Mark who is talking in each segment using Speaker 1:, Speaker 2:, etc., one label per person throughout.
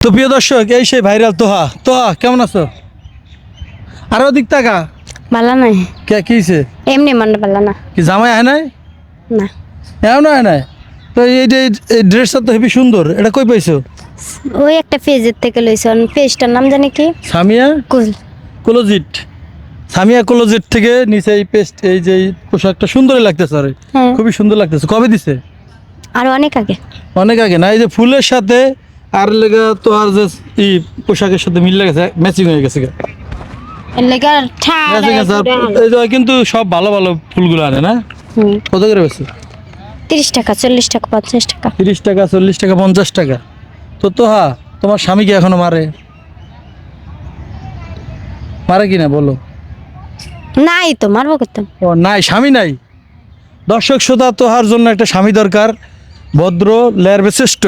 Speaker 1: তো প্রিয় দর্শক, এই সেই ভাইরাল তোহা। তোহা কেমন আছো? আরো দিক টাকা
Speaker 2: ভালো নাই,
Speaker 1: কে কিছে?
Speaker 2: এমনি মন ভালো না।
Speaker 1: কি জামাই আয় নাই?
Speaker 2: না,
Speaker 1: এমন আয় নাই? তো এই যে এই ড্রেসটা তো হেবি সুন্দর, এটা কই পাইছো?
Speaker 2: ওই একটা পেজের থেকে লইছন। পেজটার নাম জানি কি?
Speaker 1: সামিয়া
Speaker 2: কুল।
Speaker 1: কোলোজিট। সামিয়া কোলোজিট থেকে নিচে এই পেস্ট, এই যে এই পোশাকটা সুন্দরই লাগতেছে। আরে
Speaker 2: হ্যাঁ,
Speaker 1: খুবই সুন্দর লাগতেছে। কবে দিছে?
Speaker 2: আর অনেক আগে।
Speaker 1: অনেক আগে না? এই যে ফুলের সাথে আর লেগা তো আর যে এই পোশাকের সাথে মিল গেছে, ম্যাচিং হয়ে গেছে।
Speaker 2: এর লাগা ঠাড়া
Speaker 1: ম্যাচিং আছে। এই যে কিন্তু সব ভালো ভালো ফুলগুলো আনে না? কত করে বেশি?
Speaker 2: 30 টাকা, 40 টাকা, 50 টাকা।
Speaker 1: 30 টাকা, 40 টাকা, 50 টাকা। তো তোহা, তোমার স্বামী কি এখনো মারে? মারে কিনা বলো?
Speaker 2: নাই তো, মারবো করতাম।
Speaker 1: ও নাই, স্বামী নাই। দর্শক শ্রোতা, তোহার জন্য একটা স্বামী দরকার, ভদ্র, লেয়ারবে শ্রেষ্ঠ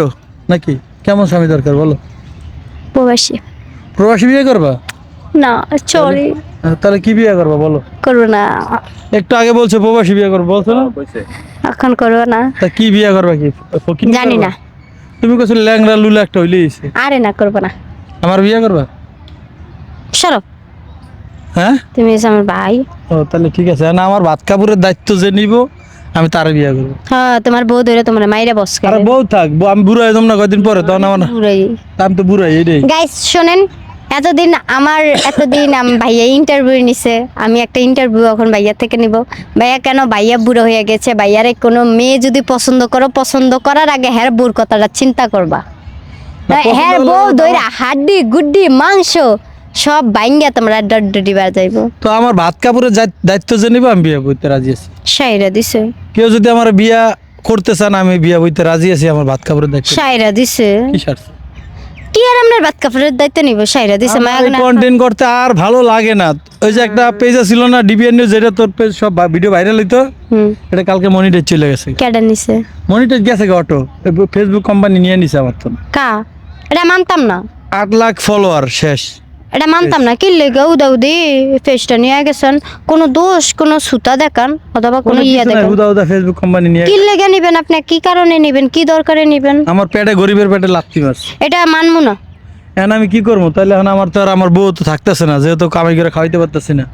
Speaker 1: নাকি? কেমন স্বামী দরকার বলো?
Speaker 2: প্রবাসী।
Speaker 1: প্রবাসী বিয়ে করবা?
Speaker 2: না, সরি,
Speaker 1: তাহলে কি বিয়ে করবা বলো?
Speaker 2: করবো না।
Speaker 1: একটু আগে বলছো প্রবাসী বিয়ে করবো, বলছো না?
Speaker 2: এখন করবো না।
Speaker 1: তা কি বিয়ে করবা? কি ফকির
Speaker 2: জানি
Speaker 1: করবা?
Speaker 2: না।
Speaker 1: তুমি কইছো ল্যাংড়া লুলা একটা হইলে হইছে।
Speaker 2: আরে না, করবো না।
Speaker 1: আমার বিয়ে করবা?
Speaker 2: সরো,
Speaker 1: হ্যাঁ?
Speaker 2: তুমি হচ্ছে আমার ভাই।
Speaker 1: ও তাহলে ঠিক আছে। না, আমার ভাত কাপড়ের দায়িত্ব যে নিব, আমি তারে বিয়ে করবো।
Speaker 2: হ্যাঁ, তোমার বউ ধরে তোমার মাইরা বস
Speaker 1: আরে বউ থাক, আমি বুড়া হয়ে যাবো না কয়দিন পরে, তখন আমার আমি তো বুড়াই এটাই।
Speaker 2: গাইস শোনেন, এতদিন ভাইয়া ইন্টারভিউ নিছে। আমি একটা ইন্টারভিউ এখন ভাইয়া থেকে নিব। ভাইয়া কেন? ভাইয়া বুড়ো হয়ে গেছে। ভাইয়ারে কোনো মেয়ে যদি পছন্দ করো, পছন্দ করার আগে হ্যার বউর কথাটা চিন্তা করবা। হ্যার বউ দইরা হাড্ডি গুড্ডি মাংস সব বাইঙ্গা তোমরা ডডডি বাজাইবো।
Speaker 1: তো আমার ভাত কাপড়ের দায়িত্ব যে নিব, আমি বিয়ে বইতে রাজি আছি।
Speaker 2: সাইরা দিছে,
Speaker 1: কেউ যদি আমার বিয়া করতে চান, আমি বিয়া বইতে রাজি আছি। আমার ভাত কাপড়ের দায়িত্ব
Speaker 2: সাইরা দিছে।
Speaker 1: কি সারছে?
Speaker 2: কি আর আমরা ভাত কাপড়ের দায়িত্ব নিব? সাইরা দিছে।
Speaker 1: কন্টেন্ট করতে আর ভালো লাগে না। ওই যে একটা পেজ ছিল না, ডিবিএন নিউজ, যেটা তোর পেজ সব ভিডিও ভাইরাল হইতো, এটা কালকে মনিটাইজ চলে গেছে।
Speaker 2: কেডা নিছে?
Speaker 1: মনিটাইজ গেছে অটো, ফেসবুক কোম্পানি নিয়ে নিছে আমার তো।
Speaker 2: কা? এটা মানতাম না।
Speaker 1: 8 লাখ ফলোয়ার শেষ।
Speaker 2: এটা মানতাম না। কি লেগে উদাউদি ফেসটা নিয়ে গেছেন? কোনো দোষ, কোনো সুতা দেখান অথবা কোনো ইয়া দেখান।
Speaker 1: উদা ফেসবুক কোম্পানি নিয়ে
Speaker 2: কি লেগে নিবেন আপনি? কি কারণে নিবেন? কি দরকারে নিবেন?
Speaker 1: আমার পেটে, গরিবের পেটে লাথি মারছে।
Speaker 2: এটা মানবো না।
Speaker 1: এখন আমি কি করবো? তাহলে এখন আমার তো আর আমার বউ তো থাকতেছে না, যেহেতু কামাই করে খাওয়াইতে পারতেছি না।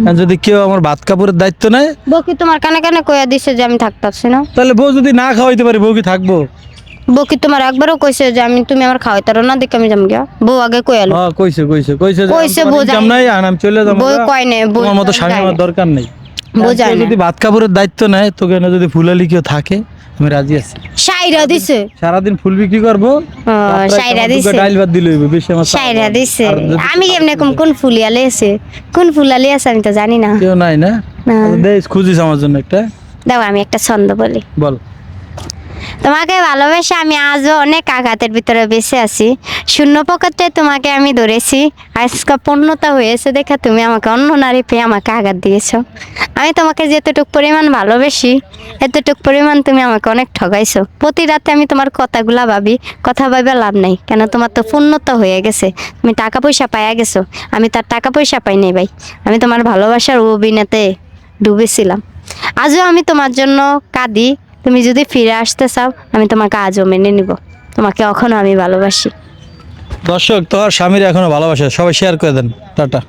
Speaker 1: এখন যদি কেউ আমার ভাত কাপড়ের দায়িত্ব নেয়,
Speaker 2: বউ কি তোমার কানে কানে কইয়া দিছে যে আমি থাকতাছি না?
Speaker 1: তাহলে বউ যদি না খাওয়াইতে পারি, বউ কি থাকবো?
Speaker 2: বউ কি তোমার একবারও কইছে যে তুমি আমার খাওয়াইতারো না দেখে আমি যাম গিয়া? বউ আগে কইয়ালো।
Speaker 1: হ্যাঁ, কইছে
Speaker 2: কইছে বউ
Speaker 1: জাম নাই, আর আমি চলে যাবো।
Speaker 2: বউ কয় নে, বউ
Speaker 1: তোমার মতো স্বামী আমার দরকার নেই।
Speaker 2: বউ যায়
Speaker 1: কেউ
Speaker 2: না।
Speaker 1: যদি ভাত কাপড়ের দায়িত্ব নেয়, তোকে না যদি ফুলালি কেউ থাকে, আমি রাজি আছি।
Speaker 2: সাইরা দিছে।
Speaker 1: সারাদিন ফুল বিক্রি করবো,
Speaker 2: সাইরা দিছে।
Speaker 1: ডাইল ভাত দিলে হইবে, বেশি আমার
Speaker 2: সাইরা দিছে। আমি কেমনে কোন ফুলিয়ালে আছে? কোন ফুলালি আছে আমি তো জানি না।
Speaker 1: কেউ নাই না?
Speaker 2: না।
Speaker 1: দেখ খুঁজিস আমার জন্য একটা।
Speaker 2: দাও আমি একটা ছন্দ বলি।
Speaker 1: বল।
Speaker 2: তোমাকে ভালোবেসে আমি আজও অনেক আঘাতের ভিতরে বেঁচে আছি। শূন্য পকেটে তোমাকে আমি ধরেছি। আজকে পূর্ণতা হয়েছে দেখে তুমি আমাকে অন্য নারী পেয়ে আমাকে আঘাত দিয়েছো। আমি তোমাকে যেতটুক পরিমাণ ভালোবেসি, এতটুক পরিমাণ তুমি আমাকে অনেক ঠগাইছো। প্রতি রাতে আমি তোমার কথাগুলা ভাবি। কথা ভাবে লাভ নাই, কেন তোমার তো পূর্ণতা হয়ে গেছে। তুমি টাকা পয়সা পাইয়া গেছো, আমি তার টাকা পয়সা পাই নাই ভাই। আমি তোমার ভালোবাসার অভিনেতে ডুবেছিলাম। আজও আমি তোমার জন্য কাঁদি। তুমি যদি ফিরে আসতে চাও, আমি তোমাকে আজও মেনে নিব। তোমাকে এখনো আমি ভালোবাসি।
Speaker 1: দর্শক, তোর স্বামীর এখনো ভালোবাসে, সবাই শেয়ার করে দেন। টাটা।